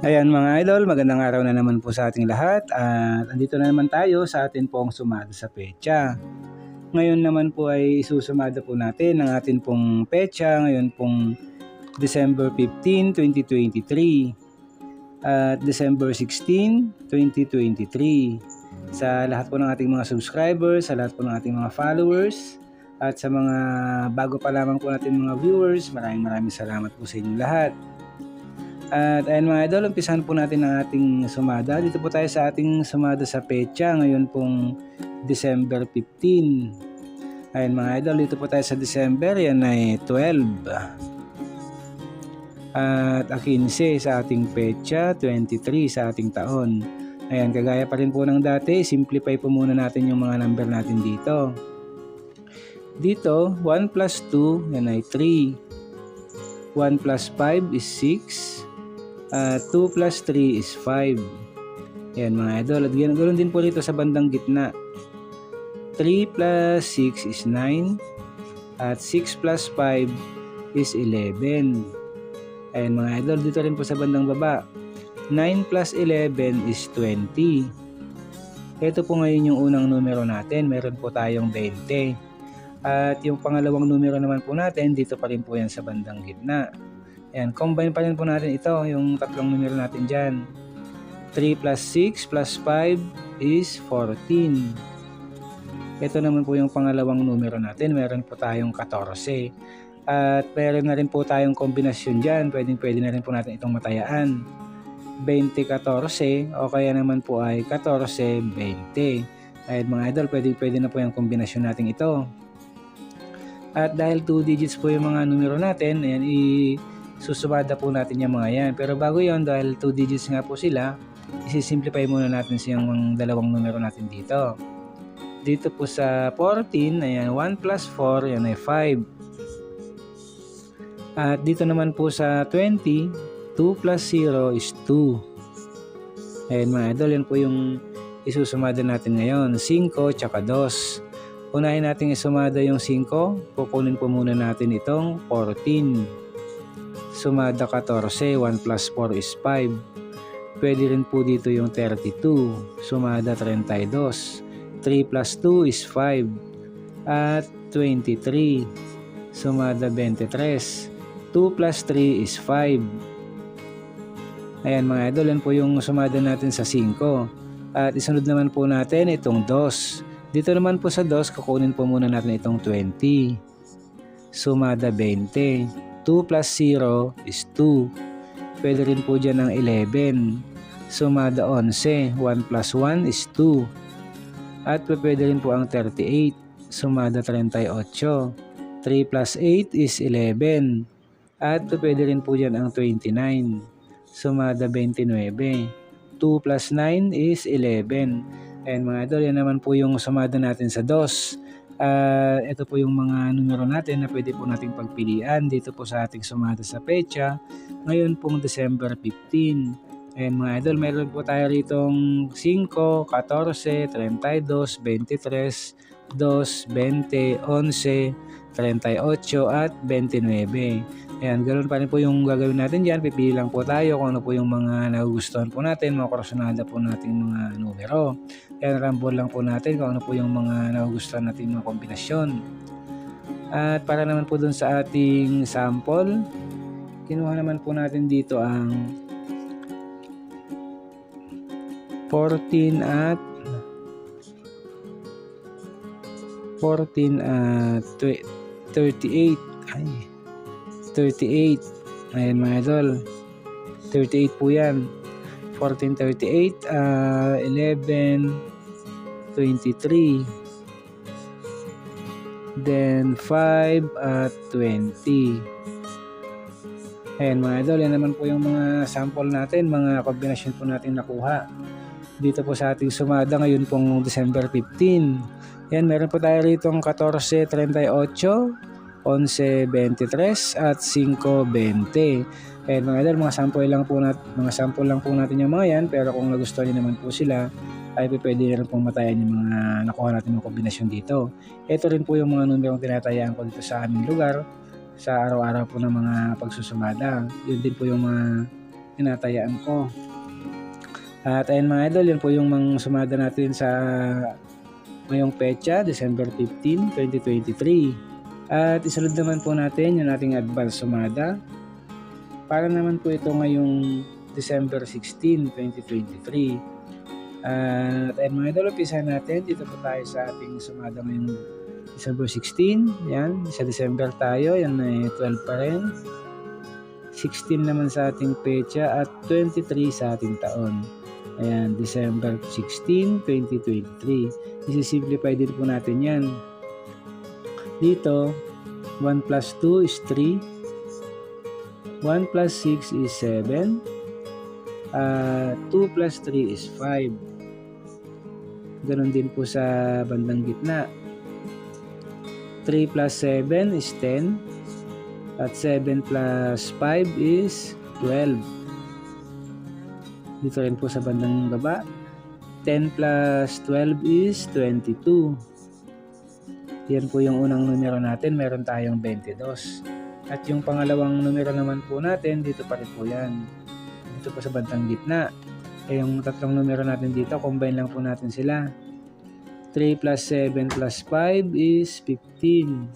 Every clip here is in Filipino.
Ayan mga idol, magandang araw na naman po sa ating lahat at andito na naman tayo sa atin pong sumada sa petsa. Ngayon naman po ay isusumada po natin ang atin pong petsa ngayon pong December 15, 2023 at December 16, 2023. Sa lahat po ng ating mga subscribers, sa lahat po ng ating mga followers at sa mga bago pa lamang po natin mga viewers, maraming salamat po sa inyong lahat. At ayun mga idol, umpisahan po natin ang ating sumada. Dito po tayo sa ating sumada sa petsa ngayon pong December 15. Ayun mga idol, dito po tayo sa December, yan ay 12. At 15 sa ating petsa, 23 sa ating taon. Ayan, kagaya pa rin po ng dati, simplify po muna natin yung mga number natin dito. Dito, 1 plus 2, yan ay 3. 1 plus 5 is 6. 2 plus 3 is 5. Yan mga idol. At ganoon din po dito sa bandang gitna. 3 plus 6 is 9. At 6 plus 5 is 11. Ayan mga idol. Dito rin po sa bandang baba. 9 plus 11 is 20. Ito po ngayon yung unang numero natin. Meron po tayong 20. At yung pangalawang numero naman po natin, dito pa rin po yan sa bandang gitna. Ayan, combine pa rin po natin ito, yung tatlong numero natin dyan. 3 plus 6 plus 5 is 14. Ito naman po yung pangalawang numero natin, meron po tayong 14. At meron na rin po tayong kombinasyon dyan, pwede na rin po natin itong matayaan. 20-14 o kaya naman po ay 14-20. Ayan mga idol, pwede na po yung kombinasyon natin ito. At dahil 2 digits po yung mga numero natin, ayan, susumada po natin yung mga yan. Pero bago yon, dahil 2 digits nga po sila, isi-simplify muna natin yung dalawang numero natin dito. Dito po sa 14, ayan, 1 plus 4, yan ay 5. At dito naman po sa 20, 2 plus 0 is 2. Ayan mga idol, yan po yung isusumada natin ngayon. 5 tsaka 2. Unahin natin isumada yung 5, kukunin po muna natin itong 14. Sumada 14, 1 plus 4 is 5. Pwede rin po dito yung 32. Sumada 32. 3 plus 2 is 5. At 23. Sumada 23. 2 plus 3 is 5. Ayan mga idol, yan po yung sumada natin sa 5. At isunod naman po natin itong 2. Dito naman po sa 2, kukunin po muna natin itong 20. Sumada 20. 2 plus 0 is 2. Pwede rin po dyan ng 11. Sumada 11. 1 plus 1 is 2. At pwede rin po ang 38. Sumada 38. 3 plus 8 is 11. At pwede rin po dyan ang 29. Sumada 29. 2 plus 9 is 11. And mga idol, yan naman po yung sumada natin sa 2. Ito po yung mga numero natin na pwede po nating pagpilian dito po sa ating sumada sa petsa ngayon pong December 15. Ayan mga idol, meron po tayo ritong 5, 14, 32, 23, 2, 20, 11, 38 at 29. Ayan, ganoon pa rin po yung gagawin natin dyan. Pipili lang po tayo kung ano po yung mga nagugustuhan po natin, mga kursunada po natin mga numero. Ayan, rambol lang po natin kung ano po yung mga nagugustuhan natin mga kombinasyon. At para naman po dun sa ating sample, kinuha naman po natin dito ang 14 at 38. Ay, 38. Ayan mga idol, 38 po yan. 14, 38, 11, 23, then 5 at 20. Ayan mga idol, yan naman po yung mga sample natin, mga kombinasyon po natin nakuha dito po sa ating sumada ngayon pong December 15. Yan, meron po tayo rito ang 14, 38, 11, 23 at 5, 20. Ayan mga idol, mga sample lang po natin yung mga yan, pero kung nagustuhan niyo naman po sila ay pwede na rin pong matayan yung mga nakuha natin ng kombinasyon dito. Ito rin po yung mga numerong tinatayaan ko dito sa aming lugar sa araw-araw po ng mga pagsusumada. Yun din po yung mga tinatayaan ko. At ayun mga idol, yan po yung mga sumada natin sa ngayong petsa, December 15, 2023. At isunod naman po natin yung ating advance sumada. Para naman po ito ngayong December 16, 2023. At ayun mga idol, umpisahan natin. Dito po tayo sa ating sumada ngayong December 16. Yan, sa December tayo. Yan ay 12 pa rin. 16 naman sa ating petsa at 23 sa ating taon. Ayan, December 16, 2023. Isi-simplify din po natin yan. Dito, 1 plus 2 is 3. 1 plus 6 is 7. 2 plus 3 is 5. Ganon din po sa bandang gitna. 3 plus 7 is 10. At 7 plus 5 is 12. Dito rin po sa bandang baba. 10 plus 12 is 22. Yan po yung unang numero natin. Meron tayong 22. At yung pangalawang numero naman po natin, dito pa rin po yan. Dito po sa bandang gitna. Yung tatlong numero natin dito, combine lang po natin sila. 3 plus 7 plus 5 is 15.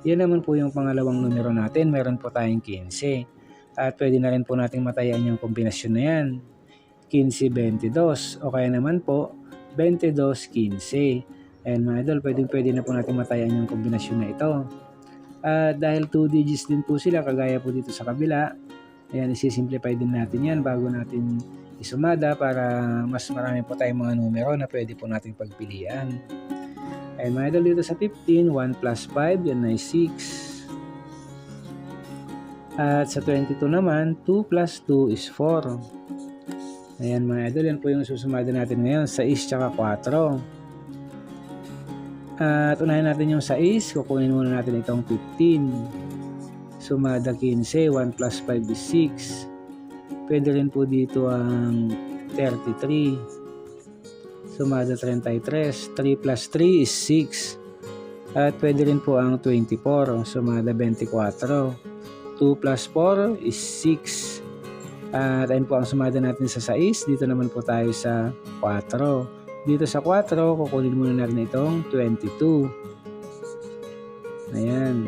Yan naman po yung pangalawang numero natin. Meron po tayong 15. At pwede na rin po natin matayan yung kombinasyon na yan. 15-22. O kaya naman po, 22-15. And mga idol, pwede na po natin matayan yung kombinasyon na ito. Dahil 2 digits din po sila, kagaya po dito sa kabila. Ayan, isi-simplify din natin yan bago natin isumada para mas marami po tayong mga numero na pwede po natin pagpilian. Ayan mga idol, dito sa 15, 1 plus 5, yan ay 6. At sa 22 naman, 2 plus 2 is 4. Ayan mga idol, yan po yung susumada natin ngayon, 6 tsaka 4. At unahin natin yung 6, kukunin muna natin itong 15. Sumada 15, 1 plus 5 is 6. Pwede rin po dito ang 33. Sumada 33, 3 plus 3 is 6. At pwede rin po ang 24, sumada 24. 2 plus 4 is 6. At ayun po ang sumada natin sa 6. Dito naman po tayo sa 4. Dito sa 4, kukunin muna natin itong 22. Ayan.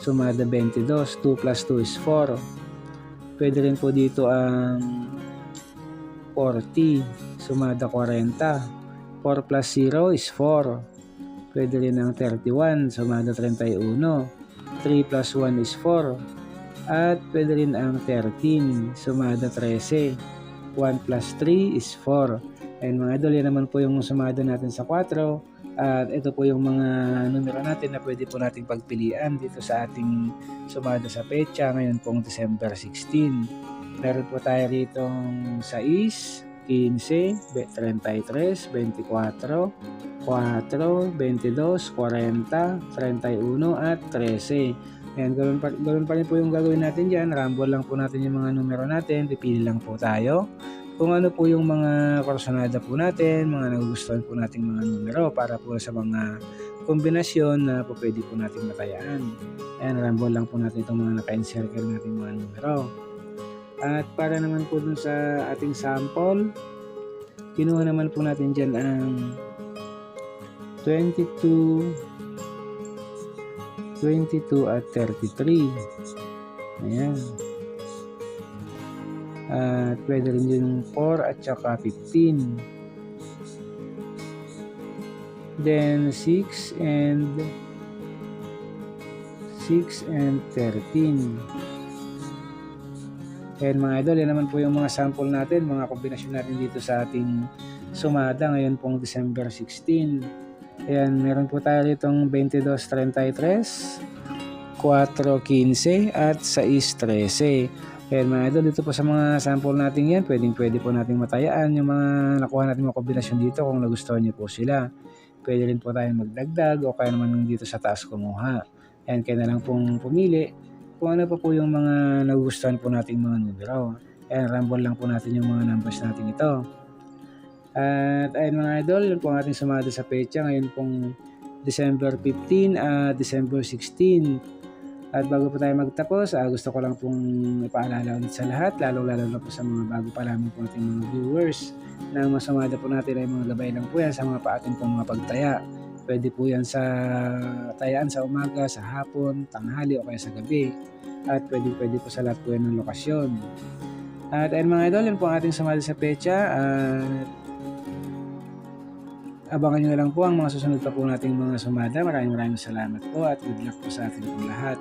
Sumada 22, 2 plus 2 is 4. Pwede rin po dito ang 40. Sumada 40. 4 plus 0 is 4. Pwede rin ang 31. Sumada 31. 3 plus 1 is 4. At pwede rin ang 13. Sumada 13. 1 plus 3 is 4. And mga idol, yan naman po yung sumada natin sa 4. At ito po yung mga numero natin na pwede po natin pagpilian dito sa ating sumada sa petsa ngayon pong December 16. Meron po tayo rito 6, 15, 33, 24, 4, 22, 40, 31 at 13. Ayan, ganoon pa rin po yung gagawin natin dyan. Rumble lang po natin yung mga numero natin. Pipili lang po tayo kung ano po yung mga korsonada po natin, mga nagugustuhan po nating mga numero para po sa mga kombinasyon na po pwede po natin matayaan. Ayan, rumble lang po natin itong mga naka-encircle natin mga numero. At para naman po dun sa ating sample, kinuha naman po natin dyan ang 22 at 33. Ayan. At pwede rin yung 4 at saka 15. Then 6 and 13. Ayan mga idol, yan naman po yung mga sample natin, mga kombinasyon natin dito sa ating sumada ngayon pong December 16. Ayan, meron po tayo ditong 22-33, 4-15 at 6-13. Ayan mga idol, dito po sa mga sample natin yan, pwede po natin matayaan yung mga nakuha natin mga kombinasyon dito kung nagustuhan niyo po sila. Pwede rin po tayo magdagdag o kaya naman dito sa taas kumuha. Ayan, kaya na lang pong pumili kung ano pa po yung mga nagugustuhan po nating mga numero. Ayan, rumble lang po natin yung mga numbers natin ito. At ayun mga idol, yun po ang ating sumada sa petsa ngayon pong December 15 at December 16. At bago po tayo magtapos, gusto ko lang pong ipaalala ulit sa lahat, lalong-lalo na po sa mga bago pa lamang po ating mga viewers, na ang masumada po natin ay mga gabay lang po yan sa mga paating pong mga pagtaya. Pwede po yan sa tayaan sa umaga, sa hapon, tanghali o kaya sa gabi. At pwede po sa lahat po yan ng lokasyon. At ayun mga idol, yun po ang ating sumada sa pecha. At abangan nyo na lang po ang mga susunod pa po nating mga sumada. Maraming salamat po at good luck po sa ating pong lahat.